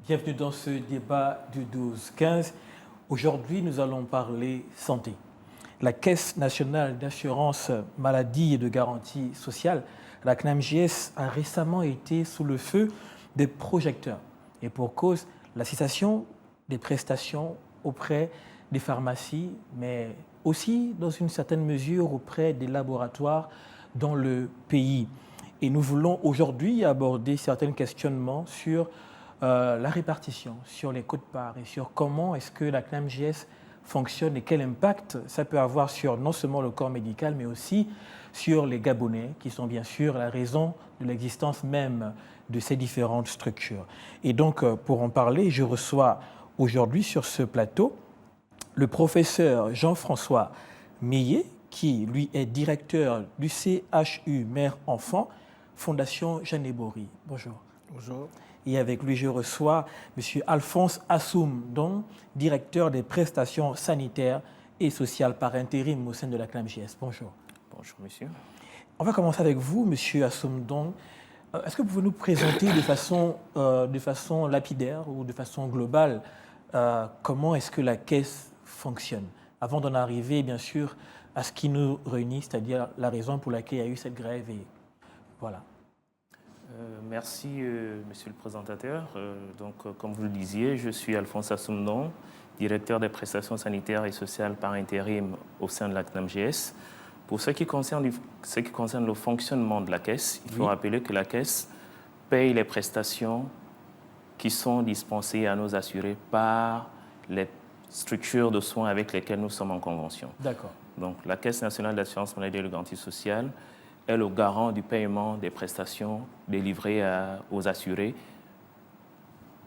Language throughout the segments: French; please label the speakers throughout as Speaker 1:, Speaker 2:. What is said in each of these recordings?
Speaker 1: Bienvenue dans ce débat du 12-15. Aujourd'hui, nous allons parler santé. La Caisse nationale d'assurance maladie et de garantie sociale, la CNAMJS, a récemment été sous le feu des projecteurs. Et pour cause, la cessation des prestations auprès des pharmacies, mais aussi dans une certaine mesure auprès des laboratoires dans le pays. Et nous voulons aujourd'hui aborder certains questionnements sur la répartition, sur les quotes-parts et sur comment est-ce que la CNAMJS fonctionne et quel impact ça peut avoir sur non seulement le corps médical, mais aussi sur les Gabonais, qui sont bien sûr la raison de l'existence même de ces différentes structures. Et donc, pour en parler, je reçois aujourd'hui sur ce plateau le professeur Jean-François Meillet, qui, lui, est directeur du CHU Mère-Enfant, Fondation Jeanne Bory. Bonjour.
Speaker 2: Bonjour.
Speaker 1: Et avec lui, je reçois M. Alphonse Assoum, donc directeur des prestations sanitaires et sociales par intérim au sein de la CNAMJS. Bonjour.
Speaker 2: Bonjour, monsieur.
Speaker 1: On va commencer avec vous, M. Assoum. Donc, est-ce que vous pouvez nous présenter de façon lapidaire ou de façon globale comment est-ce que la Caisse fonctionne, avant d'en arriver, bien sûr, à ce qui nous réunit, c'est-à-dire la raison pour laquelle il y a eu cette grève. Et voilà.
Speaker 2: Merci, monsieur le présentateur. Comme vous le disiez, je suis Alphonse Assoum, directeur des prestations sanitaires et sociales par intérim au sein de la CNAMJS. Pour ce qui concerne le fonctionnement de la Caisse, il faut rappeler que la Caisse paye les prestations qui sont dispensées à nos assurés par les structures de soins avec lesquelles nous sommes en convention.
Speaker 1: D'accord.
Speaker 2: Donc, la Caisse nationale d'assurance maladie et de garantie sociale est le garant du paiement des prestations délivrées aux assurés,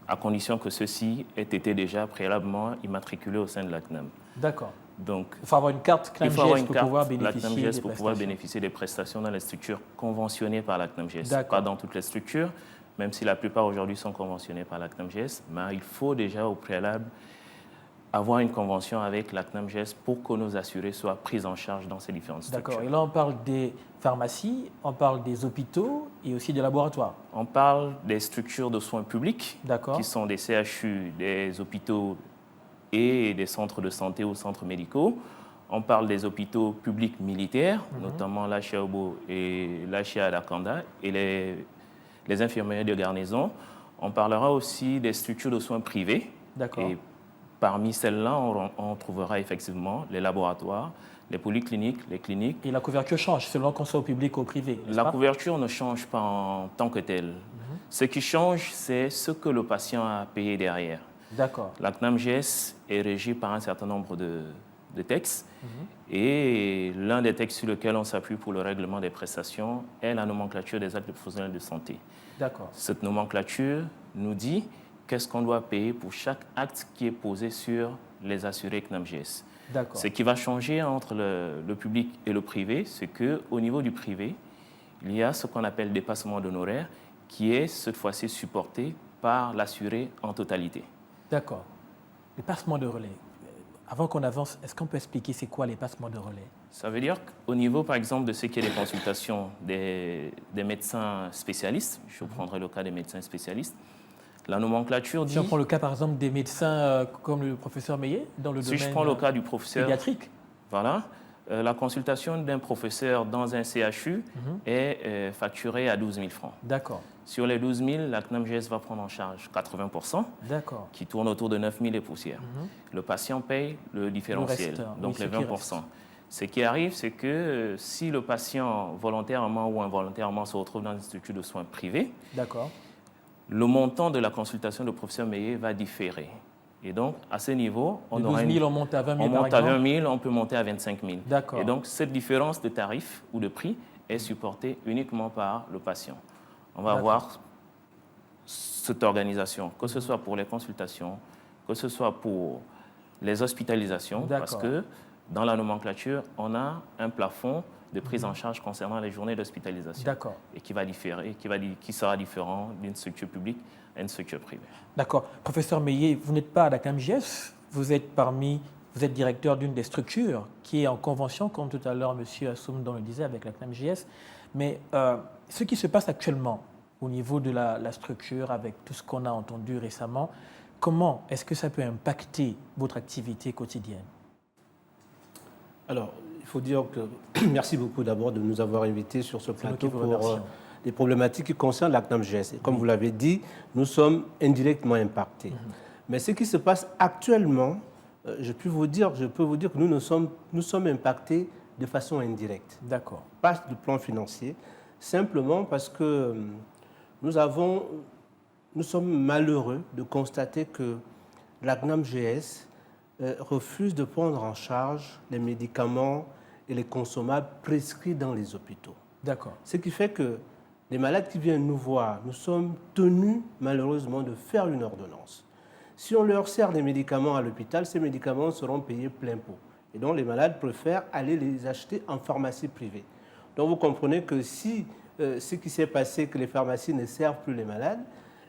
Speaker 2: à condition que ceux-ci aient été déjà préalablement immatriculés au sein de la CNAM.
Speaker 1: D'accord.
Speaker 2: Donc,
Speaker 1: il faut avoir une carte CNAMJS pour pouvoir
Speaker 2: bénéficier des prestations dans les structures conventionnées par la CNAMJS.
Speaker 1: D'accord.
Speaker 2: Pas dans toutes les structures, même si la plupart aujourd'hui sont conventionnées par la CNAMJS, mais il faut déjà au préalable avoir une convention avec la CNAMJS pour que nos assurés soient pris en charge dans ces différentes structures.
Speaker 1: D'accord. Et là, on parle des pharmacies, on parle des hôpitaux et aussi des laboratoires.
Speaker 2: On parle des structures de soins publics, qui sont des CHU, des hôpitaux et des centres de santé ou centres médicaux. On parle des hôpitaux publics militaires, notamment l'HAOBO et l'HA d'Akanda et les infirmières de garnison. On parlera aussi des structures de soins privés.
Speaker 1: D'accord.
Speaker 2: Et parmi celles-là, on trouvera effectivement les laboratoires, les polycliniques, les cliniques.
Speaker 1: Et la couverture change selon qu'on soit au public ou au privé,
Speaker 2: La couverture ne change pas en tant que telle. Ce qui change, c'est ce que le patient a payé derrière.
Speaker 1: D'accord.
Speaker 2: La CNAMJS est régie par un certain nombre de textes. Et l'un des textes sur lesquels on s'appuie pour le règlement des prestations est la nomenclature des actes professionnels de santé.
Speaker 1: D'accord.
Speaker 2: Cette nomenclature nous dit qu'est-ce qu'on doit payer pour chaque acte qui est posé sur les assurés CNAMJS.
Speaker 1: D'accord.
Speaker 2: Ce qui va changer entre le public et le privé, c'est qu'au niveau du privé, il y a ce qu'on appelle dépassement d'honoraires qui est cette fois-ci supporté par l'assuré en totalité.
Speaker 1: D'accord. Les passements de relais. Avant qu'on avance, est-ce qu'on peut expliquer c'est quoi les passements de relais?
Speaker 2: Ça veut dire qu'au niveau, par exemple, de ce qui est des consultations des médecins spécialistes, je prendrai le cas des médecins spécialistes, la nomenclature dit...
Speaker 1: Si on prend le cas, par exemple, des médecins comme le professeur Meillet, dans le domaine
Speaker 2: je prends le cas du professeur
Speaker 1: pédiatrique.
Speaker 2: Voilà. La consultation d'un professeur dans un CHU est facturée à 12 000 francs.
Speaker 1: D'accord.
Speaker 2: Sur les 12 000, la CNAMJS va prendre en charge 80%, qui tourne autour de 9 000 et poussières. Le patient paye le différentiel, donc les 20%. Ce qui arrive, c'est que si le patient, volontairement ou involontairement, se retrouve dans une structure de soins privés, le montant de la consultation du professeur Meillet va différer. Et donc, à ce niveau, on aura
Speaker 1: 12 000, on monte à 20 000,
Speaker 2: on monte à 20 000, on peut monter à 25 000.
Speaker 1: D'accord.
Speaker 2: Et donc, cette différence de tarif ou de prix est supportée uniquement par le patient. On va avoir cette organisation, que ce soit pour les consultations, que ce soit pour les hospitalisations, parce que dans la nomenclature, on a un plafond de prise en charge concernant les journées d'hospitalisation.
Speaker 1: D'accord.
Speaker 2: Et qui va différer, qui sera différent d'une structure publique à une structure privée.
Speaker 1: D'accord. Professeur Meillet, vous n'êtes pas à la CNAMJS, vous êtes directeur d'une des structures qui est en convention, comme tout à l'heure M. Assoum le disait, avec la CNAMJS. Mais ce qui se passe actuellement, au niveau de la structure avec tout ce qu'on a entendu récemment. Comment est-ce que ça peut impacter votre activité quotidienne?
Speaker 3: Alors, il faut dire que merci beaucoup d'abord de nous avoir invités sur ce plateau pour des problématiques qui concernent la CNAMGS. Et comme vous l'avez dit, nous sommes indirectement impactés. Mais ce qui se passe actuellement, je peux vous dire que nous sommes impactés de façon indirecte.
Speaker 1: D'accord.
Speaker 3: Pas du plan financier, simplement parce que nous sommes malheureux de constater que la CNAMGS refuse de prendre en charge les médicaments et les consommables prescrits dans les hôpitaux.
Speaker 1: D'accord.
Speaker 3: Ce qui fait que les malades qui viennent nous voir, nous sommes tenus malheureusement de faire une ordonnance. Si on leur sert des médicaments à l'hôpital, ces médicaments seront payés plein pot. Et donc les malades préfèrent aller les acheter en pharmacie privée. Donc vous comprenez que si ce qui s'est passé, que les pharmacies ne servent plus les malades,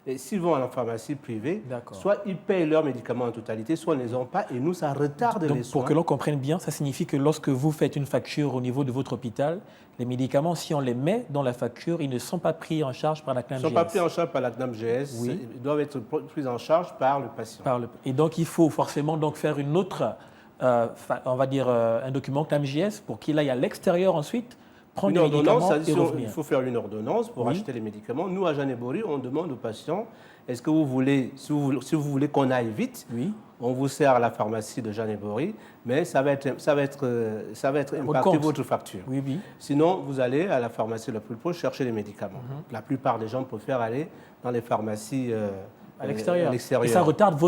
Speaker 3: et s'ils vont à la pharmacie privée, soit ils payent leurs médicaments en totalité, soit ils ne les ont pas, et nous, ça retarde les soins.
Speaker 1: Pour que l'on comprenne bien, ça signifie que lorsque vous faites une facture au niveau de votre hôpital, les médicaments, si on les met dans la facture, ils ne sont pas pris en charge par la CNAMGS.
Speaker 3: Ils ne sont pas pris en charge par la CNAMGS, oui. Ils doivent être pris en charge par le patient.
Speaker 1: Et donc, il faut forcément donc faire une autre, on va dire, un document CNAMGS pour qu'il aille à l'extérieur ensuite, prendre les médicaments et revenir.
Speaker 3: Il faut faire une ordonnance pour acheter les médicaments. Nous, à Jeanne et Bory, on demande aux patients, est-ce que vous voulez, si vous voulez qu'on aille vite, on vous sert à la pharmacie de Jeanne et Bory, mais ça va impacter votre facture. Sinon, vous allez à la pharmacie la plus proche chercher les médicaments. La plupart des gens préfèrent aller dans les pharmacies
Speaker 1: à l'extérieur. Et ça retarde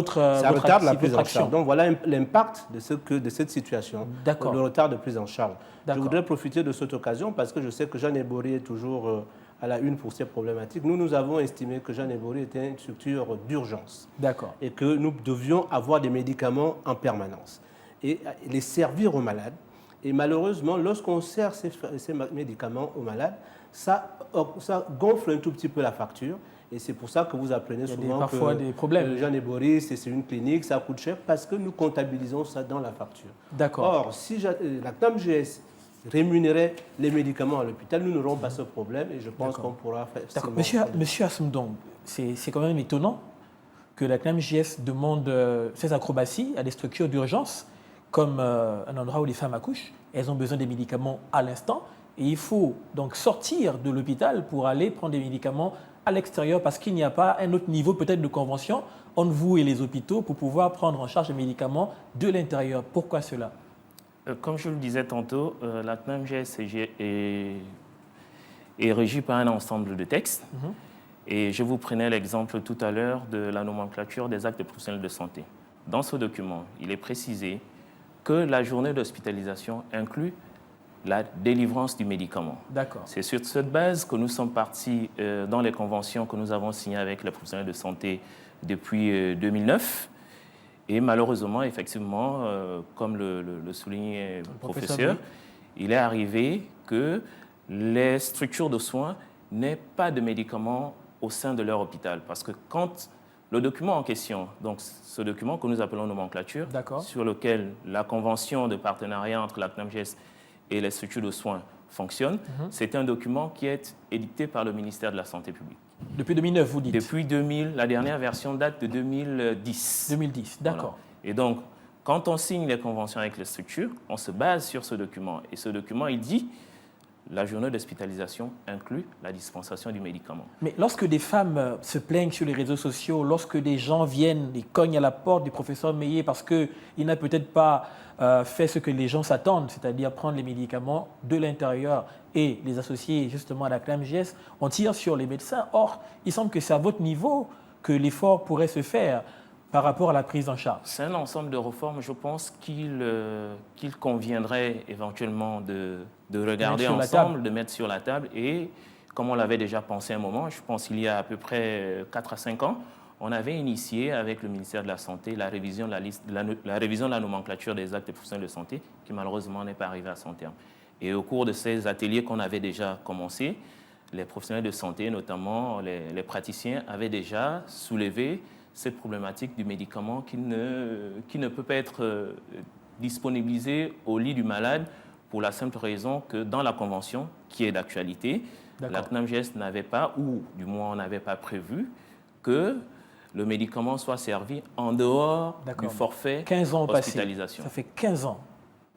Speaker 3: la prise en charge. Donc voilà l'impact de cette situation, le retard de prise en charge. Je voudrais profiter de cette occasion parce que je sais que Jeanne et Bory est toujours à la une pour ces problématiques. Nous avons estimé que Jeanne et Bory était une structure d'urgence. Et que nous devions avoir des médicaments en permanence et les servir aux malades. Et malheureusement, lorsqu'on sert ces médicaments aux malades, ça gonfle un tout petit peu la facture. Et c'est pour ça que vous apprenez souvent
Speaker 1: parfois des problèmes.
Speaker 3: Jeanne et Bory, c'est une clinique, ça coûte cher parce que nous comptabilisons ça dans la facture. Or, si la CNAMGS rémunérait les médicaments à l'hôpital, nous n'aurons pas ce problème et je pense qu'on pourra faire.
Speaker 1: Monsieur Assoumdong, c'est quand même étonnant que la CNAMGS demande ces acrobaties à des structures d'urgence comme un endroit où les femmes accouchent. Elles ont besoin des médicaments à l'instant et il faut donc sortir de l'hôpital pour aller prendre des médicaments à l'extérieur parce qu'il n'y a pas un autre niveau peut-être de convention entre vous et les hôpitaux pour pouvoir prendre en charge les médicaments de l'intérieur. Pourquoi cela?
Speaker 2: Comme je le disais tantôt, la CNAMGS est régie par un ensemble de textes. Et je vous prenais l'exemple tout à l'heure de la nomenclature des actes professionnels de santé. Dans ce document, il est précisé que la journée d'hospitalisation inclut la délivrance du médicament. C'est sur cette base que nous sommes partis dans les conventions que nous avons signées avec les professionnels de santé depuis 2009. Et malheureusement, effectivement, comme le soulignait le professeur, il est arrivé que les structures de soins n'aient pas de médicaments au sein de leur hôpital. Parce que quand le document en question, donc ce document que nous appelons nomenclature, sur lequel la convention de partenariat entre la CNAMGS et les structures de soins fonctionnent, c'est un document qui est édicté par le ministère de la Santé publique.
Speaker 1: Depuis 2009, vous dites?
Speaker 2: Depuis 2000, la dernière version date de 2010.
Speaker 1: 2010, d'accord.
Speaker 2: Voilà. Et donc, quand on signe les conventions avec les structures, on se base sur ce document. Et ce document, il dit la journée d'hospitalisation inclut la dispensation du médicament.
Speaker 1: Mais lorsque des femmes se plaignent sur les réseaux sociaux, lorsque des gens viennent et cognent à la porte du professeur Meillet parce qu'il n'a peut-être pas fait ce que les gens s'attendent, c'est-à-dire prendre les médicaments de l'intérieur et les associer justement à la CNAMGS, on tire sur les médecins. Or, il semble que c'est à votre niveau que l'effort pourrait se faire par rapport à la prise en charge.
Speaker 2: C'est un ensemble de réformes, je pense, qu'il conviendrait éventuellement de regarder ensemble, de mettre sur la table. Et comme on l'avait déjà pensé un moment, je pense qu'il y a à peu près 4 à 5 ans, on avait initié avec le ministère de la Santé la révision de la nomenclature des actes professionnels de santé, qui malheureusement n'est pas arrivée à son terme. Et au cours de ces ateliers qu'on avait déjà commencés, les professionnels de santé, notamment les praticiens, avaient déjà soulevé cette problématique du médicament qui ne peut pas être disponibilisé au lit du malade pour la simple raison que dans la convention, qui est d'actualité, La CNAMGS n'avait pas, ou du moins on n'avait pas prévu, que le médicament soit servi en dehors du forfait
Speaker 1: 15 ans
Speaker 2: hospitalisation.
Speaker 1: Ça fait 15 ans.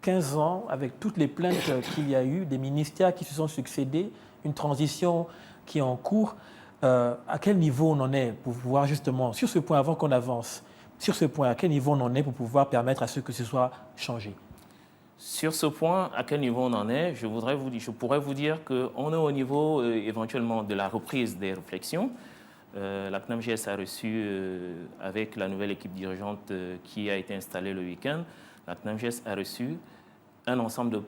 Speaker 1: 15 ans avec toutes les plaintes qu'il y a eu, des ministères qui se sont succédés, une transition qui est en cours. À quel niveau on en est pour pouvoir justement, sur ce point, avant qu'on avance, sur ce point, à quel niveau on en est pour pouvoir permettre à ce que ce soit changé?
Speaker 2: Sur ce point, à quel niveau on en est, je pourrais vous dire qu'on est au niveau éventuellement de la reprise des réflexions. La CNAMGS a reçu, avec la nouvelle équipe dirigeante qui a été installée le week-end, la CNAMGS a reçu un ensemble de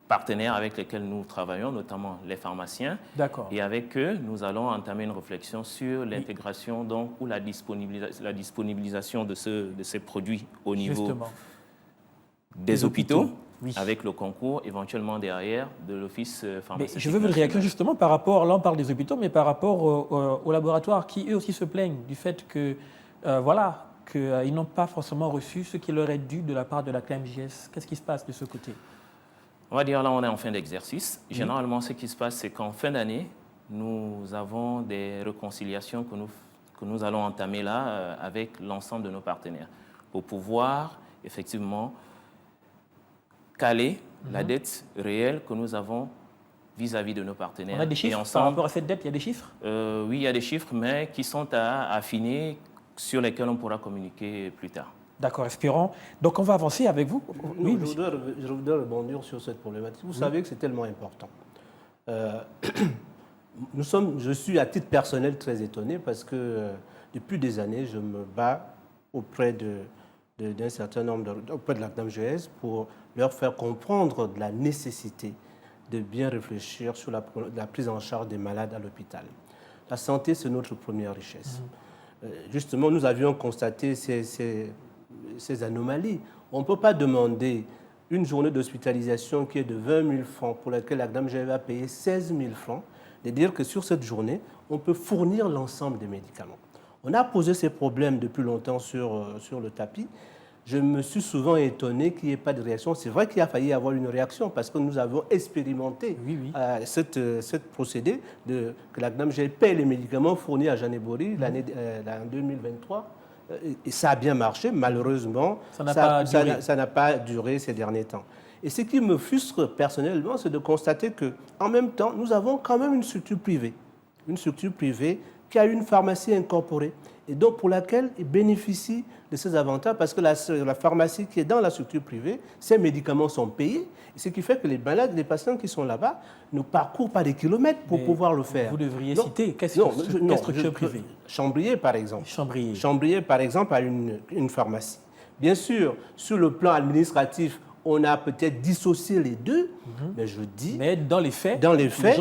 Speaker 2: partenaires avec lesquels nous travaillons, notamment les pharmaciens.
Speaker 1: D'accord.
Speaker 2: Et avec eux, nous allons entamer une réflexion sur l'intégration ou la disponibilisation de ces produits au niveau des hôpitaux, avec le concours éventuellement derrière de l'office pharmaceutique.
Speaker 1: Je veux votre réaction justement par rapport, là on parle des hôpitaux, mais par rapport aux laboratoires qui eux aussi se plaignent du fait que, qu'ils n'ont pas forcément reçu ce qui leur est dû de la part de la CNAMGS. Qu'est-ce qui se passe de ce côté?
Speaker 2: On va dire là, on est en fin d'exercice. Généralement, ce qui se passe, c'est qu'en fin d'année, nous avons des réconciliations que nous allons entamer là avec l'ensemble de nos partenaires pour pouvoir effectivement caler la dette réelle que nous avons vis-à-vis de nos partenaires.
Speaker 1: On a des chiffres par rapport à cette dette? Il y a des chiffres?
Speaker 2: Oui, il y a des chiffres, mais qui sont à affiner, sur lesquels on pourra communiquer plus tard.
Speaker 1: D'accord, espérons. Donc, on va avancer avec vous.
Speaker 3: Oui, je voudrais rebondir sur cette problématique. Vous savez que c'est tellement important. Je suis à titre personnel très étonné parce que depuis des années, je me bats auprès d'un certain nombre auprès de la CNAMGS pour leur faire comprendre de la nécessité de bien réfléchir sur la prise en charge des malades à l'hôpital. La santé, c'est notre première richesse. Justement, nous avions constaté ces anomalies. On ne peut pas demander une journée d'hospitalisation qui est de 20 000 francs pour laquelle la CNAMGS va payer 16 000 francs, de dire que sur cette journée, on peut fournir l'ensemble des médicaments. On a posé ces problèmes depuis longtemps sur le tapis. Je me suis souvent étonné qu'il n'y ait pas de réaction. C'est vrai qu'il a failli y avoir une réaction parce que nous avons expérimenté cette procédé que la CNAMGS paie les médicaments fournis à Janébori en 2023. Et ça a bien marché. Malheureusement, ça n'a pas duré ces derniers temps. Et ce qui me frustre personnellement, c'est de constater qu'en même temps, nous avons quand même une structure privée qui a une pharmacie incorporée et donc pour laquelle il bénéficie de ces avantages parce que la pharmacie qui est dans la structure privée, ses médicaments sont payés, ce qui fait que les malades, les patients qui sont là-bas ne parcourent pas des kilomètres pour pouvoir le faire.
Speaker 1: Vous devriez citer quelle structure privée?
Speaker 3: Chambrier, par exemple.
Speaker 1: Chambrier,
Speaker 3: par exemple, a une pharmacie. Bien sûr, sur le plan administratif, on a peut-être dissocié les deux, mais je dis...
Speaker 1: Mais dans les faits,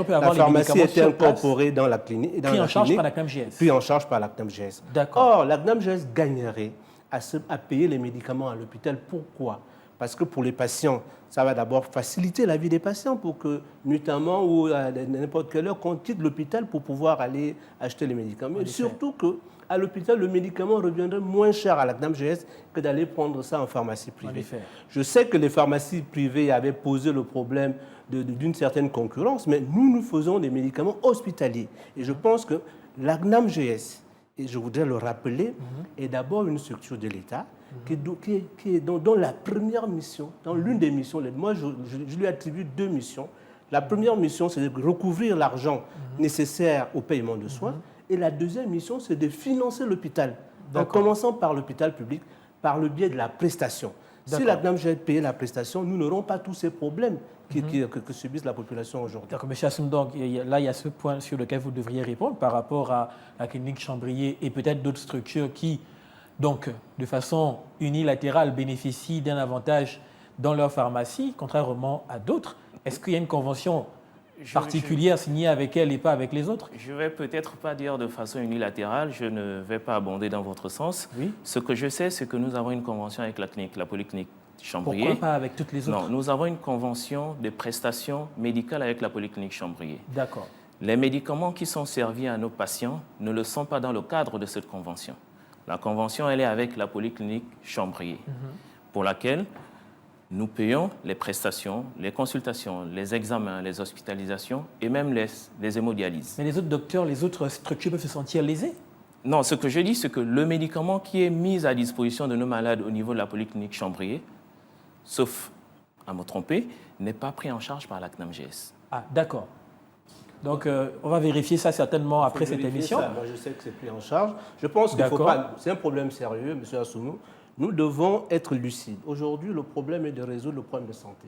Speaker 3: la pharmacie était incorporée dans la clinique.
Speaker 1: Pris en charge par la CNAMGS.
Speaker 3: Pris en charge par la CNAMGS.
Speaker 1: D'accord.
Speaker 3: Or, la CNAMGS gagnerait à payer les médicaments à l'hôpital. Pourquoi? Parce que pour les patients, ça va d'abord faciliter la vie des patients pour que, notamment ou à n'importe quelle heure, qu'on quitte l'hôpital pour pouvoir aller acheter les médicaments. Et surtout qu'à l'hôpital, le médicament reviendrait moins cher à la CNAMGS que d'aller prendre ça en pharmacie privée. Je sais que les pharmacies privées avaient posé le problème d'une certaine concurrence, mais nous faisons des médicaments hospitaliers. Et je pense que la CNAMGS, et je voudrais le rappeler, est d'abord une structure de l'État qui est dans la première mission, dans l'une des missions. Moi, je lui attribue 2 missions. La première mission, c'est de recouvrir l'argent nécessaire au paiement de soins. Et la deuxième mission, c'est de financer l'hôpital, en commençant par l'hôpital public, par le biais de la prestation. Si la CNAMGS payait la prestation, nous n'aurons pas tous ces problèmes que subissent la population aujourd'hui.
Speaker 1: D'accord, M. Assoum, donc là, il y a ce point sur lequel vous devriez répondre par rapport à la clinique Chambrier et peut-être d'autres structures qui, donc, de façon unilatérale, bénéficient d'un avantage dans leur pharmacie, contrairement à d'autres. Est-ce qu'il y a une convention particulière signée avec elles et pas avec les autres?
Speaker 2: Je ne vais peut-être pas dire de façon unilatérale, je ne vais pas abonder dans votre sens.
Speaker 1: Oui.
Speaker 2: Ce que je sais, c'est que nous avons une convention avec la polyclinique Chambrier.
Speaker 1: Pourquoi pas avec toutes les autres?
Speaker 2: Non, nous avons une convention de prestations médicales avec la polyclinique Chambrier.
Speaker 1: D'accord.
Speaker 2: Les médicaments qui sont servis à nos patients ne le sont pas dans le cadre de cette convention. La convention, elle est avec la polyclinique Chambrier, pour laquelle nous payons les prestations, les consultations, les examens, les hospitalisations et même les hémodialyses.
Speaker 1: Mais les autres docteurs, les autres structures peuvent se sentir lésées?
Speaker 2: Non, ce que je dis, c'est que le médicament qui est mis à disposition de nos malades au niveau de la polyclinique Chambrier, sauf à me tromper, n'est pas pris en charge par la CNAMGS.
Speaker 1: Ah, d'accord. Donc, on va vérifier ça certainement après cette émission.
Speaker 3: Moi, je sais que c'est pris en charge. Je pense qu'il ne faut pas... C'est un problème sérieux, M. Assounou. Nous devons être lucides. Aujourd'hui, le problème est de résoudre le problème de santé.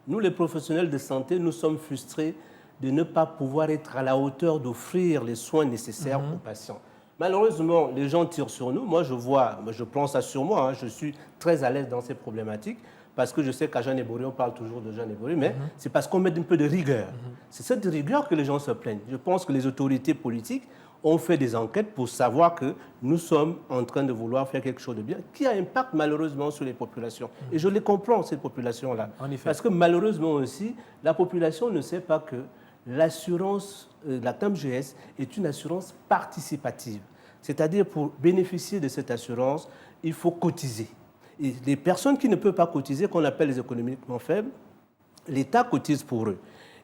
Speaker 3: Nous, les professionnels de santé, nous sommes frustrés de ne pas pouvoir être à la hauteur d'offrir les soins nécessaires aux patients. Malheureusement, les gens tirent sur nous. Moi, je prends ça sur moi. Je suis très à l'aise dans ces problématiques parce que je sais qu'à Jeanne Ebori, on parle toujours de Jeanne Ebori, mais c'est parce qu'on met un peu de rigueur. C'est cette rigueur que les gens se plaignent. Je pense que les autorités politiques ont fait des enquêtes pour savoir que nous sommes en train de vouloir faire quelque chose de bien qui a un impact malheureusement sur les populations. Et je les comprends, ces populations-là. Parce que malheureusement aussi, la population ne sait pas que l'assurance, la CNAMGS est une assurance participative. C'est-à-dire pour bénéficier de cette assurance, il faut cotiser. Et les personnes qui ne peuvent pas cotiser, qu'on appelle les économiquement faibles, l'État cotise pour eux.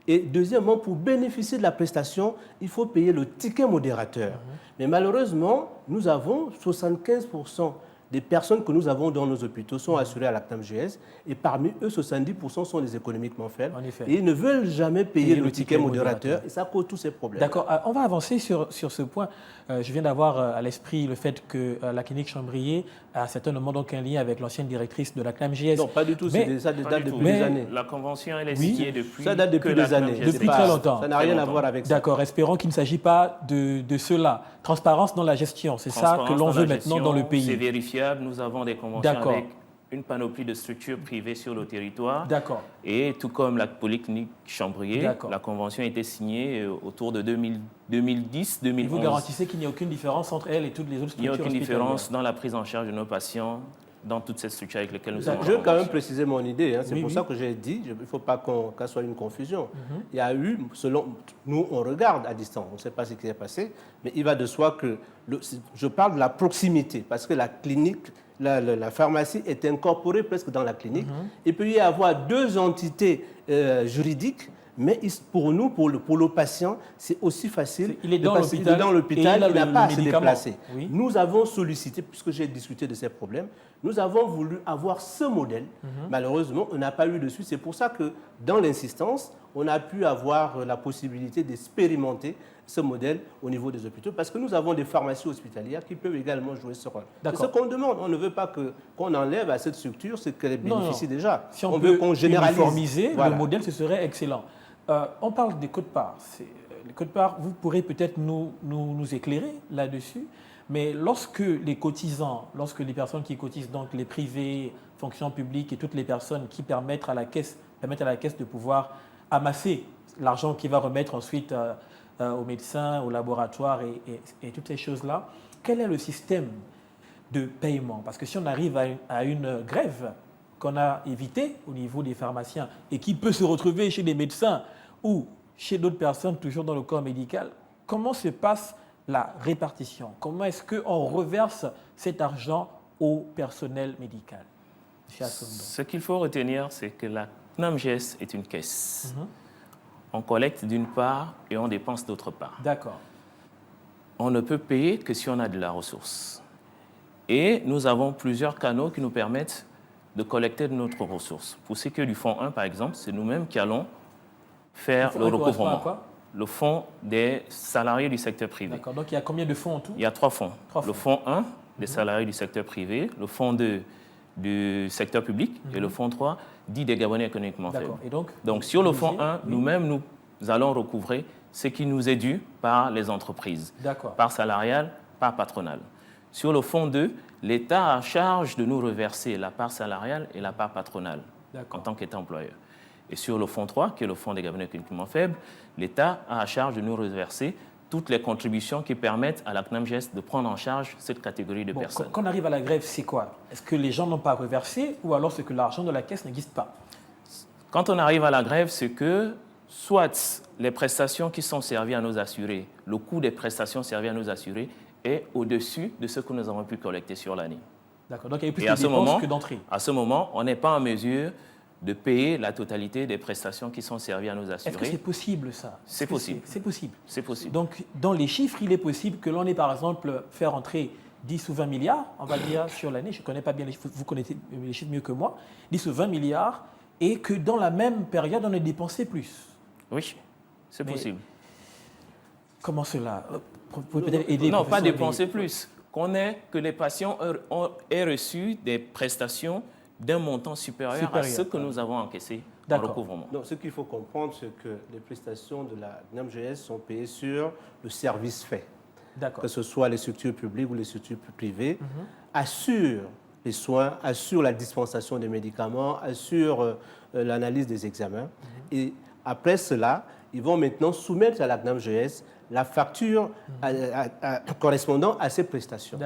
Speaker 3: Et deuxièmement, pour bénéficier de la prestation, il faut payer le ticket modérateur. Mais malheureusement, nous avons 75% des personnes que nous avons dans nos hôpitaux sont assurées à la CNAMGS et parmi eux, 70% sont des économiquement faibles. Et ils ne veulent jamais payer le ticket modérateur et ça cause tous ces problèmes.
Speaker 1: D'accord. On va avancer sur ce point. Je viens d'avoir à l'esprit le fait que la clinique Chambrier a certainement donc un lien avec l'ancienne directrice de la CNAMGS.
Speaker 3: Non, pas du tout. Ça date depuis des années.
Speaker 2: La convention, elle est signée depuis...
Speaker 3: Ça date depuis des années.
Speaker 1: Depuis très longtemps.
Speaker 3: Ça n'a rien à voir avec ça.
Speaker 1: D'accord. Espérons qu'il ne s'agit pas de cela. Transparence dans la gestion, c'est ça que l'on veut maintenant dans le pays.
Speaker 2: C'est vérifiable. Nous avons des conventions avec une panoplie de structures privées sur le territoire.
Speaker 1: D'accord.
Speaker 2: Et tout comme la polyclinique Chambrier, la convention a été signée autour de 2010-2011. Et
Speaker 1: vous garantissez qu'il n'y a aucune différence entre elle et toutes les autres structures?
Speaker 2: Il n'y a aucune différence dans la prise en charge de nos patients dans toutes ces structures avec lesquelles nous sommes.
Speaker 3: Je veux quand même préciser mon idée. C'est pour ça que j'ai dit, il ne faut pas qu'elle soit une confusion. Il y a eu, selon nous, on regarde à distance, on ne sait pas ce qui s'est passé, mais il va de soi que, je parle de la proximité, parce que la clinique, la pharmacie est incorporée presque dans la clinique. Il peut y avoir deux entités juridiques, mais pour nous, pour le patient, c'est aussi facile.
Speaker 1: Il est dans l'hôpital,
Speaker 3: il n'a pas à se déplacer. Nous avons sollicité, puisque j'ai discuté de ces problèmes, nous avons voulu avoir ce modèle. Malheureusement, on n'a pas eu dessus. C'est pour ça que, dans l'insistance, on a pu avoir la possibilité d'expérimenter ce modèle au niveau des hôpitaux, parce que nous avons des pharmacies hospitalières qui peuvent également jouer ce rôle. C'est ce qu'on demande. On ne veut pas qu'on enlève à cette structure ce qu'elle bénéficie déjà.
Speaker 1: Si on veut qu'on généralise, uniformiser le modèle, ce serait excellent. On parle des quotes-parts. Les quotes-parts, vous pourrez peut-être nous éclairer là-dessus, mais lorsque les cotisants, lorsque les personnes qui cotisent, donc les privés, fonctions publiques et toutes les personnes qui permettent à la caisse de pouvoir amasser l'argent qui va remettre ensuite aux médecins, aux laboratoires et toutes ces choses-là, quel est le système de paiement? Parce que si on arrive à une grève qu'on a évitée au niveau des pharmaciens et qui peut se retrouver chez des médecins ou chez d'autres personnes toujours dans le corps médical, comment se passe la répartition? Comment est-ce qu'on reverse cet argent au personnel médical?
Speaker 2: Ce qu'il faut retenir, c'est que la CNAMGS est une caisse. On collecte d'une part et on dépense d'autre part.
Speaker 1: D'accord.
Speaker 2: On ne peut payer que si on a de la ressource. Et nous avons plusieurs canaux qui nous permettent de collecter de notre ressource. Pour ce qui est du fonds 1, par exemple, c'est nous-mêmes qui allons faire le recouvrement. Le fonds des salariés du secteur privé.
Speaker 1: D'accord. Donc il y a combien de fonds en tout?
Speaker 2: Il y a 3 fonds. Le fonds 1 des salariés du secteur privé, le fonds 2 du secteur public et le fonds 3 dit des Gabonais économiquement faibles.
Speaker 1: Et
Speaker 2: donc sur le fonds 1, nous-mêmes, nous allons recouvrer ce qui nous est dû par les entreprises, par salariale, par patronale. Sur le fonds 2, l'État a à charge de nous reverser la part salariale et la part patronale en tant qu'État employeur. Et sur le fonds 3, qui est le fonds des Gabonais économiquement faibles, l'État a à charge de nous reverser toutes les contributions qui permettent à la CNAMGS de prendre en charge cette catégorie de personnes.
Speaker 1: Quand on arrive à la grève, c'est quoi? Est-ce que les gens n'ont pas reversé ou alors c'est que l'argent de la caisse n'existe pas?
Speaker 2: Quand on arrive à la grève, c'est que soit les prestations qui sont servies à nos assurés, le coût des prestations servies à nos assurés est au-dessus de ce que nous avons pu collecter sur l'année.
Speaker 1: D'accord, donc il y a plus de dépenses que d'entrées.
Speaker 2: À ce moment, on n'est pas en mesure de payer la totalité des prestations qui sont servies à nos assurés.
Speaker 1: Est-ce que c'est possible, ça?
Speaker 2: C'est possible.
Speaker 1: C'est possible.
Speaker 2: C'est possible.
Speaker 1: Donc, dans les chiffres, il est possible que l'on ait, par exemple, fait rentrer 10 ou 20 milliards, on va dire, sur l'année. Je ne connais pas bien les chiffres, vous connaissez les chiffres mieux que moi. 10 ou 20 milliards, et que dans la même période, on ait dépensé plus.
Speaker 2: Oui, c'est possible.
Speaker 1: Comment cela? Vous pouvez peut-être aider.
Speaker 2: Non, pas dépenser plus. Que les patients aient reçu des prestations d'un montant supérieur à ce que nous avons encaissé en recouvrement.
Speaker 3: Donc, ce qu'il faut comprendre, c'est que les prestations de la CNAMGS sont payées sur le service fait. Que ce soit les structures publiques ou les structures privées, assurent les soins, assurent la dispensation des médicaments, assurent l'analyse des examens. Et après cela, ils vont maintenant soumettre à la CNAMGS la facture correspondant à ces prestations.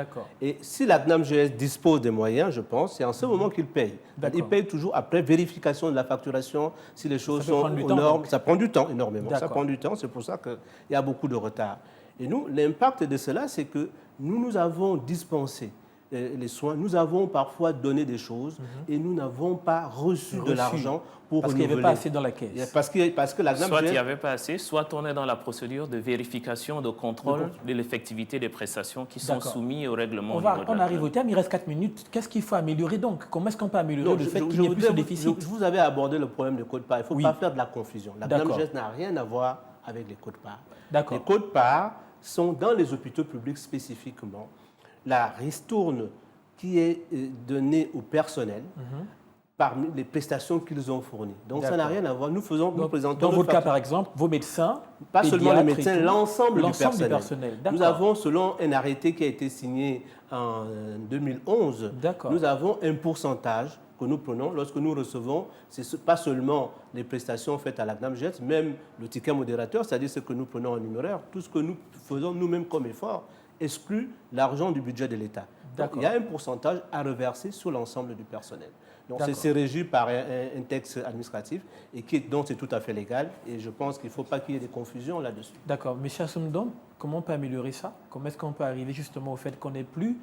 Speaker 3: Et si la CNAMGS dispose des moyens, je pense, c'est en ce moment qu'il paye. Il paye toujours après vérification de la facturation, si les choses sont aux normes. Ça prend du temps, énormément. Ça prend du temps, c'est pour ça qu'il y a beaucoup de retard. Et nous, l'impact de cela, c'est que nous avons dispensé les soins, nous avons parfois donné des choses et nous n'avons pas reçu de l'argent pour
Speaker 1: parce qu'il n'y avait pas assez dans la caisse.
Speaker 3: Parce que la
Speaker 2: soit il n'y avait pas assez, soit on est dans la procédure de vérification, de contrôle de l'effectivité des prestations qui sont soumises au règlement.
Speaker 1: On arrive au terme, il reste 4 minutes. Qu'est-ce qu'il faut améliorer donc? Comment est-ce qu'on peut améliorer le fait qu'il n'y ait plus ce déficit?
Speaker 3: Vous avez abordé le problème des quotes-parts. Il ne faut pas faire de la confusion. La CNAMGS n'a rien à voir avec les quotes-parts. Les quotes-parts sont dans les hôpitaux publics spécifiquement la ristourne qui est donnée au personnel parmi les prestations qu'ils ont fournies. Donc ça n'a rien à voir. Nous présentons...
Speaker 1: Dans votre cas, par exemple, vos médecins,
Speaker 3: pas seulement les médecins, l'ensemble du personnel.
Speaker 1: Nous
Speaker 3: avons, selon un arrêté qui a été signé en 2011, nous avons un pourcentage que nous prenons lorsque nous recevons, ce n'est pas seulement les prestations faites à la CNAMGS, même le ticket modérateur, c'est-à-dire ce que nous prenons en numéraire, tout ce que nous faisons nous-mêmes comme effort, exclut l'argent du budget de l'État. Il y a un pourcentage à reverser sur l'ensemble du personnel. Donc c'est régi par un texte administratif et donc c'est tout à fait légal et je pense qu'il ne faut pas qu'il y ait des confusions là-dessus.
Speaker 1: D'accord. Mais cher Soumdom, comment on peut améliorer ça? Comment est-ce qu'on peut arriver justement au fait qu'on n'ait plus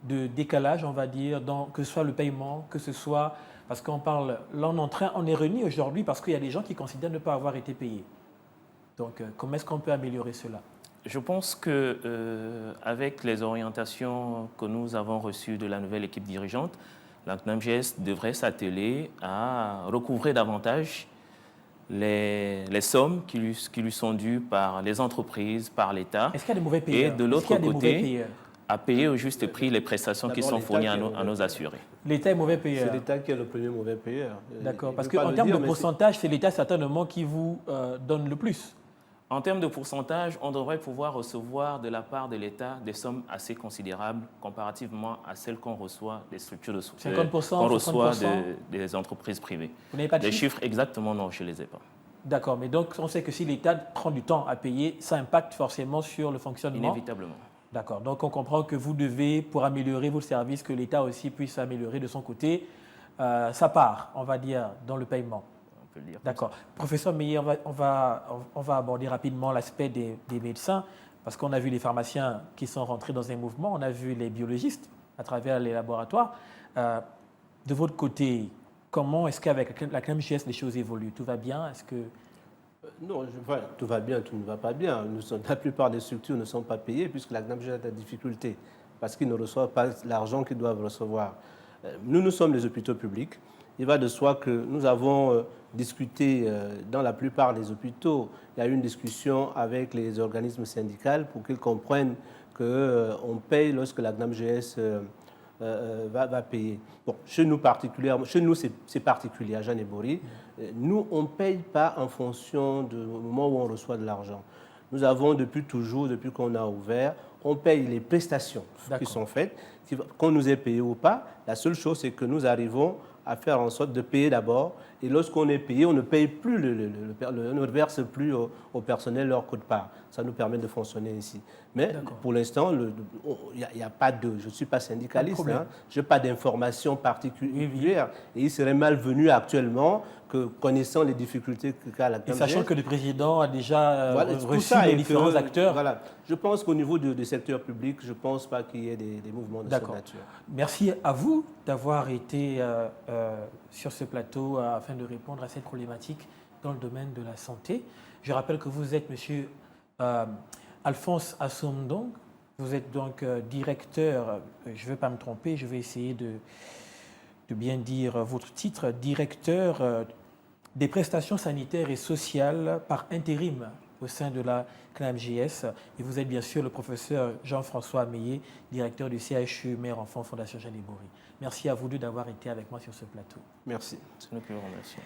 Speaker 1: de décalage, on va dire, que ce soit le paiement, que ce soit... Parce qu'on parle, là on est réunis aujourd'hui parce qu'il y a des gens qui considèrent ne pas avoir été payés. Donc comment est-ce qu'on peut améliorer cela?
Speaker 2: Je pense qu'avec les orientations que nous avons reçues de la nouvelle équipe dirigeante, la CNAMGS devrait s'atteler à recouvrer davantage les sommes qui lui sont dues par les entreprises, par l'État.
Speaker 1: Est-ce qu'il y a des mauvais payeurs?
Speaker 2: Et de l'autre côté, à payer au juste prix les prestations qui sont fournies à nos assurés.
Speaker 1: L'État est mauvais payeur.
Speaker 3: C'est l'État qui est le premier mauvais payeur.
Speaker 1: D'accord, parce qu'en termes de pourcentage, c'est l'État certainement qui vous donne le plus.
Speaker 2: En termes de pourcentage, on devrait pouvoir recevoir de la part de l'État des sommes assez considérables comparativement à celles qu'on reçoit des structures de soutien,
Speaker 1: 50%,
Speaker 2: qu'on reçoit des entreprises privées.
Speaker 1: Vous n'avez pas de
Speaker 2: chiffres exactement, non, je ne les ai pas.
Speaker 1: D'accord, mais donc on sait que si l'État prend du temps à payer, ça impacte forcément sur le fonctionnement.
Speaker 2: Inévitablement.
Speaker 1: D'accord, donc on comprend que vous devez, pour améliorer vos services, que l'État aussi puisse améliorer de son côté sa part, on va dire, dans le paiement. D'accord. Professeur Meillet, on va aborder rapidement l'aspect des médecins, parce qu'on a vu les pharmaciens qui sont rentrés dans un mouvement, on a vu les biologistes à travers les laboratoires. De votre côté, comment est-ce qu'avec la CNAMGS, les choses évoluent? Tout va bien? Est-ce que...
Speaker 3: Non, tout va bien, tout ne va pas bien. La plupart des structures ne sont pas payées puisque la CNAMGS a des difficultés, parce qu'ils ne reçoivent pas l'argent qu'ils doivent recevoir. Nous sommes les hôpitaux publics. Il va de soi que nous avons discuté dans la plupart des hôpitaux. Il y a eu une discussion avec les organismes syndicaux pour qu'ils comprennent qu'on paye lorsque la CNAMGS va payer. Bon, chez nous, c'est particulier à Jeanne et Bory. Nous, on ne paye pas en fonction du moment où on reçoit de l'argent. Nous avons depuis toujours, depuis qu'on a ouvert, on paye les prestations qui sont faites, qu'on nous ait payé ou pas. La seule chose, c'est que nous arrivons à faire en sorte de payer d'abord. Et lorsqu'on est payé, on ne paye plus, on ne verse plus au personnel leur quote-part. Ça nous permet de fonctionner ici. Mais pour l'instant, il n'y a pas de... Je ne suis pas syndicaliste, je n'ai pas d'informations particulières. Et il serait malvenu actuellement que, connaissant les difficultés qu'a la CNAMGS...
Speaker 1: Et sachant que le président a déjà reçu les différents acteurs...
Speaker 3: Voilà. Je pense qu'au niveau du secteur public, je ne pense pas qu'il y ait des mouvements de cette nature.
Speaker 1: Merci à vous d'avoir été sur ce plateau afin afin de répondre à cette problématique dans le domaine de la santé. Je rappelle que vous êtes monsieur Alphonse Assomndong. Vous êtes donc directeur, je ne vais pas me tromper, je vais essayer de bien dire votre titre, directeur des prestations sanitaires et sociales par intérim au sein de la CNAMJS. Et vous êtes bien sûr le professeur Jean-François Meillet, directeur du CHU Mère Enfant Fondation Jeanne Bory. Merci à vous deux d'avoir été avec moi sur ce plateau.
Speaker 3: Merci.
Speaker 2: C'est nous qui vous remercions.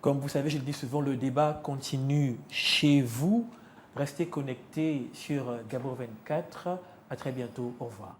Speaker 1: Comme vous savez, je le dis souvent, le débat continue chez vous. Restez connectés sur Gabon 24. À très bientôt. Au revoir.